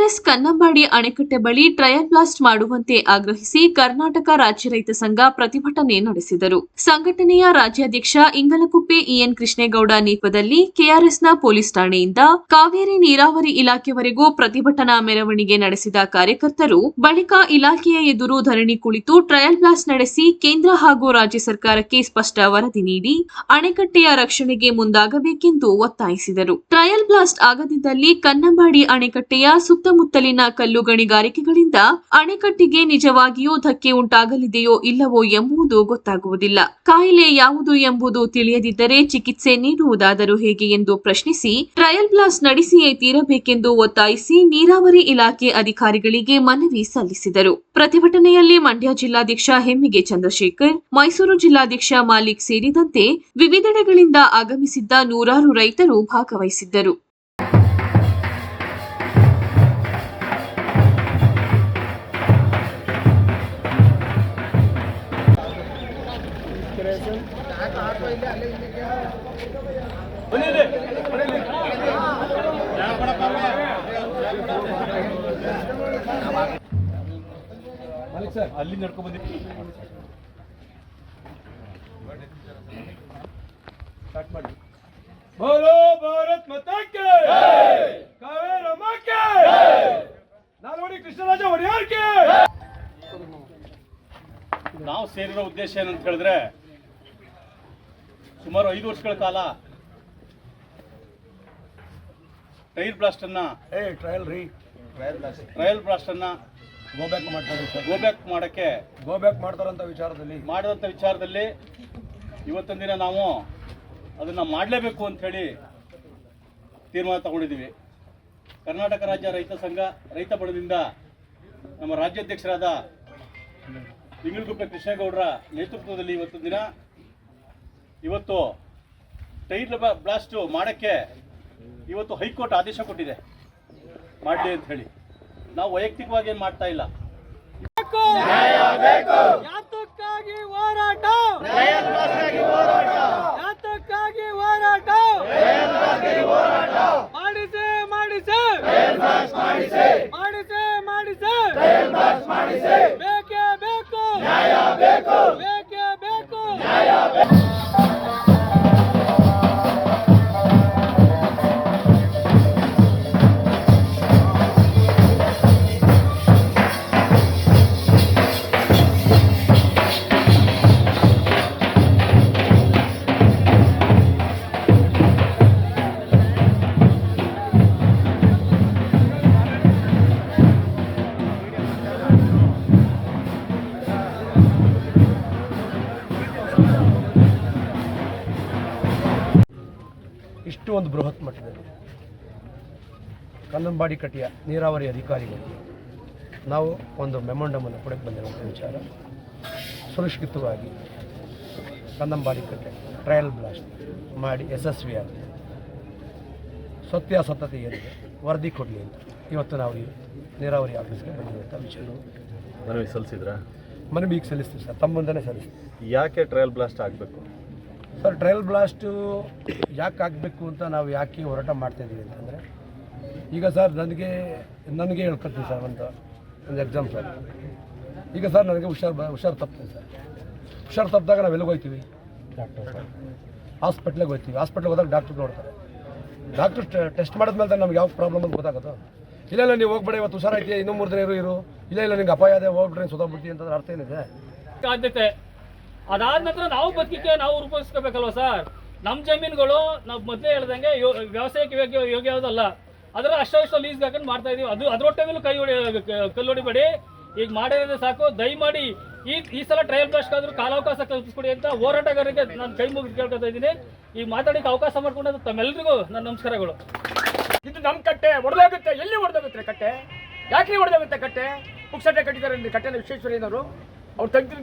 KRS Kannambadi ಅಣೆಕಟ್ಟೆ ಬಳಿ trial blast ಮಾಡುವಂತೆ ಆಗ್ರಹಿಸಿ ಕರ್ನಾಟಕ ರಾಜ್ಯ ರೈತ ಸಂಘ ಪ್ರತಿಭಟನೆ ನಡೆಸಿದರು. ಸಂಘಟನೆಯ ರಾಜ್ಯಾಧ್ಯಕ್ಷ ಇಂಗಲಕುಪ್ಪೆ ಇಎನ್ ಕೃಷ್ಣೇಗೌಡ ನೇತೃತ್ವದಲ್ಲಿ ಕೆಆರ್ಎಸ್ನ ಪೊಲೀಸ್ ಠಾಣೆಯಿಂದ ಕಾವೇರಿ ನೀರಾವರಿ ಇಲಾಖೆವರೆಗೂ ಪ್ರತಿಭಟನಾ ಮೆರವಣಿಗೆ ನಡೆಸಿದ ಕಾರ್ಯಕರ್ತರು ಬಳಿಕ ಇಲಾಖೆಯ ಎದುರು ಧರಣಿ ಕುಳಿತು ಟ್ರಯಲ್ ಬ್ಲಾಸ್ಟ್ ನಡೆಸಿ ಕೇಂದ್ರ ಹಾಗೂ ರಾಜ್ಯ ಸರ್ಕಾರಕ್ಕೆ ಸ್ಪಷ್ಟ ವರದಿ ನೀಡಿ ಅಣೆಕಟ್ಟೆಯ ರಕ್ಷಣೆಗೆ ಮುಂದಾಗಬೇಕೆಂದು ಒತ್ತಾಯಿಸಿದರು. ಟ್ರಯಲ್ ಬ್ಲಾಸ್ಟ್ ಆಗದಿದ್ದಲ್ಲಿ ಕನ್ನಂಬಾಡಿ ಅಣೆಕಟ್ಟೆಯ ಸುತ್ತಮುತ್ತಲಿನ ಕಲ್ಲು ಗಣಿಗಾರಿಕೆಗಳಿಂದ ಅಣೆಕಟ್ಟೆಗೆ ನಿಜವಾಗಿಯೂ ಧಕ್ಕೆ ಉಂಟಾಗಲಿದೆಯೋ ಇಲ್ಲವೋ ಎಂಬುದು ಗೊತ್ತಾಗುವುದಿಲ್ಲ. ಕಾಯಿಲೆ ಯಾವುದು ಎಂಬುದು ತಿಳಿಯದಿದ್ದರೆ ಚಿಕಿತ್ಸೆ ನೀಡುವುದಾದರೂ ಹೇಗೆ ಎಂದು ಪ್ರಶ್ನಿಸಿ ಟ್ರಯಲ್ ಬ್ಲಾಸ್ಟ್ ನಡೆಸಿಯೇ ತೀರಬೇಕೆಂದು ಒತ್ತಾಯಿಸಿ ನೀರಾವರಿ ಇಲಾಖೆ ಅಧಿಕಾರಿಗಳಿಗೆ ಮನವಿ ಸಲ್ಲಿಸಿದರು. ಪ್ರತಿಭಟನೆಯಲ್ಲಿ ಮಂಡ್ಯ ಜಿಲ್ಲಾಧ್ಯಕ್ಷ ಹೆಮ್ಮಿಗೆ ಚಂದ್ರಶೇಖರ್, ಮೈಸೂರು ಜಿಲ್ಲಾಧ್ಯಕ್ಷ ಮಾಲಿಕ್ ಸೇರಿದಂತೆ ವಿವಿಧೆಡೆಗಳಿಂದ ಆಗಮಿಸಿದ್ದ ನೂರಾರು ರೈತರು ಭಾಗವಹಿಸಿದ್ದರು. ಅಲ್ಲಿ ನಡ್ಕೊಂಡು ಬಂದಿದ್ದೀವಿ. ಸ್ಟಾರ್ಟ್ ಮಾಡಿ. ಬೋಲೋ ಭಾರತ್ ಮಾತಾ ಕಿ ಜೈ, ಕಾವೇರಿ ಅಮ್ಮ ಕಿ ಜೈ, ನಾಲ್ವಡಿ ಕೃಷ್ಣರಾಜ ಒಡೆಯರ್ ಕಿ. ನಾವು ಸೇರಿರೋ ಉದ್ದೇಶ ಏನಂತ ಹೇಳಿದ್ರೆ, ಸುಮಾರು 5 ವರ್ಷಗಳ ಕಾಲ ಟ್ರಯಲ್ ಬ್ಲಾಸ್ಟ್ ಅನ್ನ ಗೋಬ್ಯಾಕ್ ಮಾಡ್ತಾರಂತ ವಿಚಾರದಲ್ಲಿ ಇವತ್ತೊಂದು ದಿನ ನಾವು ಅದನ್ನ ಮಾಡಲೇಬೇಕು ಅಂತ ಹೇಳಿ ತೀರ್ಮಾನ ತಗೊಂಡಿದ್ದೀವಿ. ಕರ್ನಾಟಕ ರಾಜ್ಯ ರೈತ ಸಂಘ ರೈತ ಬಣದಿಂದ ನಮ್ಮ ರಾಜ್ಯಾಧ್ಯಕ್ಷರಾದ ಇಂಗಲಕುಪ್ಪೆ ಕೃಷ್ಣೇಗೌಡರ ನೇತೃತ್ವದಲ್ಲಿ ಇವತ್ತು ಟೈರ್ ಬ್ಲಾಸ್ಟ್ ಮಾಡಕ್ಕೆ ಇವತ್ತು ಹೈಕೋರ್ಟ್ ಆದೇಶ ಕೊಟ್ಟಿದೆ, ಮಾಡಲಿ ಅಂತ ಹೇಳಿ. ನಾವು ವೈಯಕ್ತಿಕವಾಗಿ ಏನು ಮಾಡ್ತಾ ಇಲ್ಲ. ಯಾತಕ್ಕಾಗಿ ಹೋರಾಟ, ಯಾತಕ್ಕಾಗಿ ಹೋರಾಟ, ಮಾಡಿಸೇ ಮಾಡಿಸೇ, ಮಾಡಿಸೇ, ಬೇಕೇ ಬೇಕು, ಬೇಕೇ ಬೇಕು. ಇಷ್ಟು ಒಂದು ಬೃಹತ್ ಮಟ್ಟದಲ್ಲಿ ಕನ್ನಂಬಾಡಿ ಕಟ್ಟೆಯ ನೀರಾವರಿ ಅಧಿಕಾರಿಗಳಿಗೆ ನಾವು ಒಂದು ಮೆಮೊಂಡಮನ್ನು ಕೊಡಕ್ಕೆ ಬಂದಿರುವಂಥ ವಿಚಾರ, ಸುರಕ್ಷಿತವಾಗಿ ಕನ್ನಂಬಾಡಿ ಕಟ್ಟೆ ಟ್ರಯಲ್ ಬ್ಲಾಸ್ಟ್ ಮಾಡಿ ಯಶಸ್ವಿಯಾಗಿ ಸತ್ಯಾಸತ್ಯತೆ ಏನಿದೆ ವರದಿ ಕೊಡಲಿ ಅಂತ ಇವತ್ತು ನಾವು ಈ ನೀರಾವರಿ ಆಫೀಸ್ಗೆ ಬಂದಿರುವಂಥ ವಿಚಾರ. ಮನವಿ ಸಲ್ಲಿಸಿದ್ರಾ? ಮನವಿ ಈಗ ಸಲ್ಲಿಸ್ತೀವಿ ಸರ್, ತಮ್ಮ ಮುಂದೆನೇ ಸಲ್ಲಿಸ್ತೀವಿ. ಯಾಕೆ ಟ್ರಯಲ್ ಬ್ಲಾಸ್ಟ್ ಆಗಬೇಕು ಸರ್? ಟ್ರಯಲ್ ಬ್ಲಾಸ್ಟು ಯಾಕೆ ಆಗಬೇಕು ಅಂತ ನಾವು ಯಾಕೆ ಹೋರಾಟ ಮಾಡ್ತಾಯಿದ್ದೀವಿ ಅಂತಂದರೆ, ಈಗ ಸರ್ ನನಗೆ ಹೇಳ್ಕೊಳ್ತೀನಿ ಸರ್, ಒಂದು ಎಕ್ಸಾಮ್ ಸರ್. ಈಗ ಸರ್ ನನಗೆ ಹುಷಾರು ತಪ್ಪಿದೆ ಸರ್. ಹುಷಾರು ತಪ್ಪಿದಾಗ ನಾವು ಎಲ್ಲಿಗೆ ಹೋಗ್ತೀವಿ? ಹಾಸ್ಪಿಟ್ಲಿಗೆ ಹೋಗ್ತೀವಿ. ಹಾಸ್ಪಿಟ್ಲಿಗೆ ಹೋದಾಗ ಡಾಕ್ಟ್ರ್ ನೋಡ್ತಾರೆ. ಡಾಕ್ಟ್ರು ಟೆಸ್ಟ್ ಮಾಡಿದ್ಮೇಲೆ ನಮ್ಗೆ ಯಾವ ಪ್ರಾಬ್ಲಮ್ ಅಂತ ಗೊತ್ತಾಗೋದು. ಇಲ್ಲ ನೀವು ಹೋಗ್ಬೇಡಿ, ಇವತ್ತು ಹುಷಾರಾಯ್ತಿ, ಇನ್ನೂ 3 ದಿನ ಇರು, ಇಲ್ಲ ನಿಂಗೆ ಅಪಾಯ ಇದೆ, ಹೋಗ್ಬಿಟ್ರೆ ಸೋತೋಗ್ಬಿಡ್ತೀವಿ ಅಂತಂದ್ರೆ ಅರ್ಥ ಏನಿದೆ? ಆದ್ಯತೆ ಅದಾದ ನಂತರ ನಾವು ಬದುಕಿಗೆ ನಾವು ರೂಪಿಸ್ಕೋಬೇಕಲ್ವ ಸರ್. ನಮ್ಮ ಜಮೀನುಗಳು ನಾವು ಮೊದಲೇ ಹೇಳ್ದಂಗೆ ವ್ಯವಸಾಯಕ್ಕೆ ಯೋಗ್ಯ ಯಾವುದಲ್ಲ, ಅದರ ಅಷ್ಟು ಲೀಸ್ ಹಾಕೊಂಡು ಮಾಡ್ತಾ ಇದೀವಿ. ಅದರೊಟ್ಟೆ ಮೇಲೂ ಕಲ್ಲು ಹೊಡಿಬೇಡಿ, ಈಗ ಮಾಡಿರೋದೇ ಸಾಕು. ದಯಮಾಡಿ ಈ ಸಲ ಟ್ರಯಲ್ ಬ್ಲಾಸ್ಟ್ ಆದ್ರೂ ಕಾಲಾವಕಾಶ ಕಲ್ಪಿಸ್ಕೊಡಿ ಅಂತ ಹೋರಾಟಗಾರರಿಗೆ ನಾನು ಕೈ ಮುಗಿದು ಕೇಳ್ಕೊತಾ ಇದ್ದೀನಿ. ಈಗ ಮಾತಾಡೋಕ್ಕೆ ಅವಕಾಶ ಮಾಡ್ಕೊಂಡ್ರೆ ತಮ್ಮೆಲ್ಲರಿಗೂ ನನ್ನ ನಮಸ್ಕಾರಗಳು. ಇದು ನಮ್ಮ ಕಟ್ಟೆ ಹೊಡೆದೋಗುತ್ತೆ. ಎಲ್ಲಿ ಹೊಡೆದೋಗುತ್ತೆ ಕಟ್ಟೆ? ಯಾಕೆ ಹೊಡೆದೋಗುತ್ತೆ ಕಟ್ಟೆ? ಪುಕ್ಸಟ್ಟೆ ಕಟ್ಟಿದ್ದಾರೆ ಕಟ್ಟೆನ ವಿಶ್ವೇಶ್ವರಯ್ಯನವರು. ಅವ್ರು ತೆಗೆದು